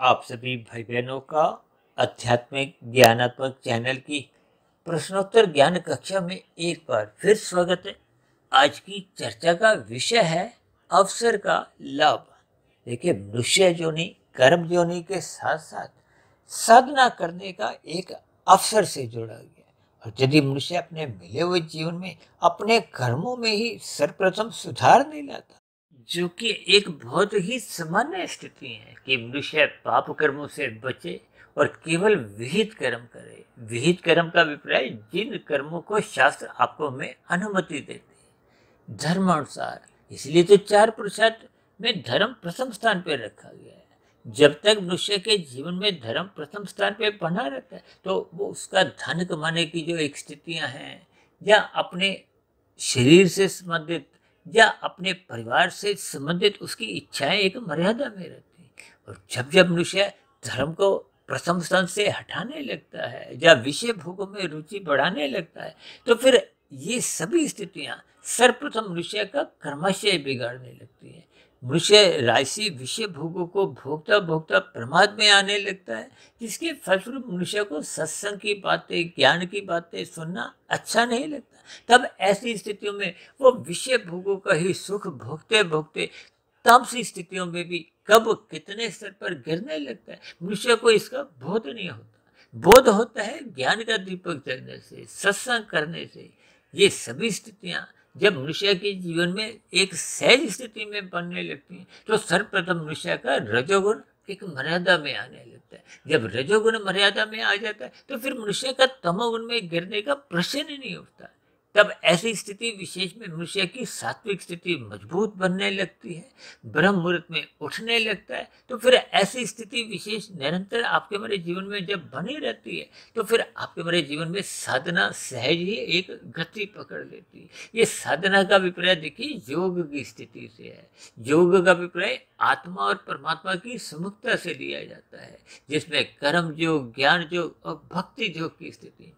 आप सभी भाई बहनों का आध्यात्मिक ज्ञानात्मक चैनल की प्रश्नोत्तर ज्ञान कक्षा में एक बार फिर स्वागत है। आज की चर्चा का विषय है अवसर का लाभ। देखिए, मनुष्य जोनि कर्म जोनि के साथ साथ साधना करने का एक अवसर से जुड़ा गया है। और यदि मनुष्य अपने मिले हुए जीवन में अपने कर्मों में ही सर्वप्रथम सुधार नहीं लाता, जो कि एक बहुत ही सामान्य स्थिति है कि मनुष्य पाप कर्मों से बचे और केवल विहित कर्म करे। विहित कर्म का अभिप्राय जिन कर्मों को शास्त्र आपको में अनुमति देते हैं धर्मानुसार। इसलिए तो 4 पुरुषार्थ में धर्म प्रथम स्थान पर रखा गया है। जब तक मनुष्य के जीवन में धर्म प्रथम स्थान पर बना रहता है तो वो उसका धन कमाने की जो एक स्थितियां हैं, या अपने शरीर से संबंधित या अपने परिवार से संबंधित उसकी इच्छाएं एक मर्यादा में रहती हैं। और जब जब मनुष्य धर्म को प्रथम स्थान से हटाने लगता है या विषय भोगों में रुचि बढ़ाने लगता है, तो फिर ये सभी स्थितियां सर्वप्रथम मनुष्य का कर्माशय बिगाड़ने लगती है। मनुष्य राशि विषय भोगों को भोगता भोगता प्रमाद में आने लगता है, जिसके फलस्वरूप मनुष्य को सत्संग की बातें, ज्ञान की बातें सुनना अच्छा नहीं लगता। तब ऐसी स्थितियों में वो विषय भोगों का ही सुख भोगते भोगते तामसी स्थितियों में भी कब कितने स्तर पर गिरने लगता है, मनुष्य को इसका बोध नहीं होता। बोध होता है ज्ञान का दीपक जलने से, सत्संग करने से। ये सभी स्थितियां जब मनुष्य के जीवन में एक सहज स्थिति में बनने लगती हैं, तो सर्वप्रथम मनुष्य का रजोगुण एक मर्यादा में आने लगता है। जब रजोगुण मर्यादा में आ जाता है तो फिर मनुष्य का तमोगुण में गिरने का प्रश्न ही नहीं उठता। तब ऐसी स्थिति विशेष में मनुष्य की सात्विक स्थिति मजबूत बनने लगती है, ब्रह्म मुहूर्त में उठने लगता है। तो फिर ऐसी स्थिति विशेष निरंतर आपके हमारे जीवन में जब बनी रहती है, तो फिर आपके हमारे जीवन में साधना सहज ही एक गति पकड़ लेती है। ये साधना का अभिप्राय देखिए योग की स्थिति से है। योग का अभिप्राय आत्मा और परमात्मा की समुखता से लिया जाता है, जिसमें कर्म योग, ज्ञान योग और भक्ति योग की स्थिति।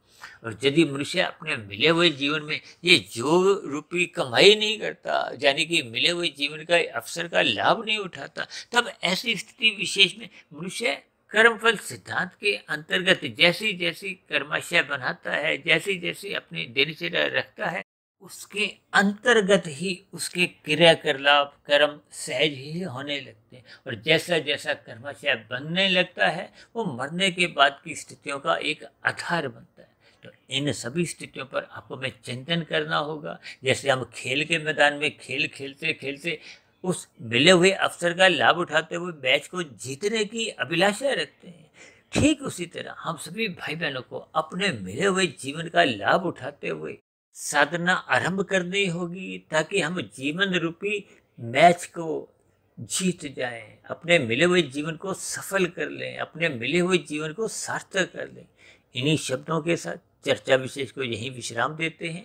और यदि मनुष्य अपने मिले हुए जीवन में ये योग रूपी कमाई नहीं करता, यानी कि मिले हुए जीवन का अवसर का लाभ नहीं उठाता, तब ऐसी स्थिति विशेष में मनुष्य कर्मफल सिद्धांत के अंतर्गत जैसी जैसी कर्माशय बनाता है, जैसी जैसी अपनी दिनचर्या रखता है, उसके अंतर्गत ही उसके क्रियाकलाप कर्म सहज ही होने लगते हैं। और जैसा जैसा कर्माशय बनने लगता है, वो मरने के बाद की स्थितियों का एक आधार बनता है। तो इन सभी स्थितियों पर आपको में चिंतन करना होगा। जैसे हम खेल के मैदान में खेल खेलते खेलते उस मिले हुए अवसर का लाभ उठाते हुए मैच को जीतने की अभिलाषा रखते हैं, ठीक उसी तरह हम सभी भाई बहनों को अपने मिले हुए जीवन का लाभ उठाते हुए साधना आरंभ करनी होगी, ताकि हम जीवन रूपी मैच को जीत जाएं, अपने मिले हुए जीवन को सफल कर लें, अपने मिले हुए जीवन को सार्थक कर लें। इन्हीं शब्दों के साथ चर्चा विशेष को यहीं विश्राम देते हैं।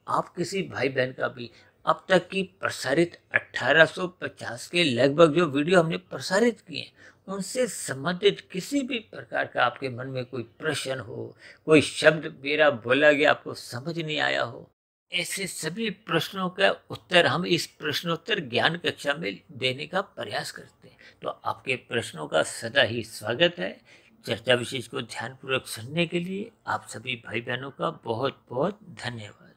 आप किसी भाई बहन का भी अब तक की प्रसारित 1850 के लगभग जो वीडियो हमने प्रसारित किए हैं, उनसे संबंधित किसी भी प्रकार का आपके मन में कोई प्रश्न हो, कोई शब्द मेरा बोला गया आपको समझ नहीं आया हो, ऐसे सभी प्रश्नों का उत्तर हम इस प्रश्नोत्तर ज्ञान कक्षा में देने का प्रयास करते हैं। तो आपके प्रश्नों का सदा ही स्वागत है। चर्चा विशेष को ध्यानपूर्वक सुनने के लिए आप सभी भाई बहनों का बहुत बहुत धन्यवाद।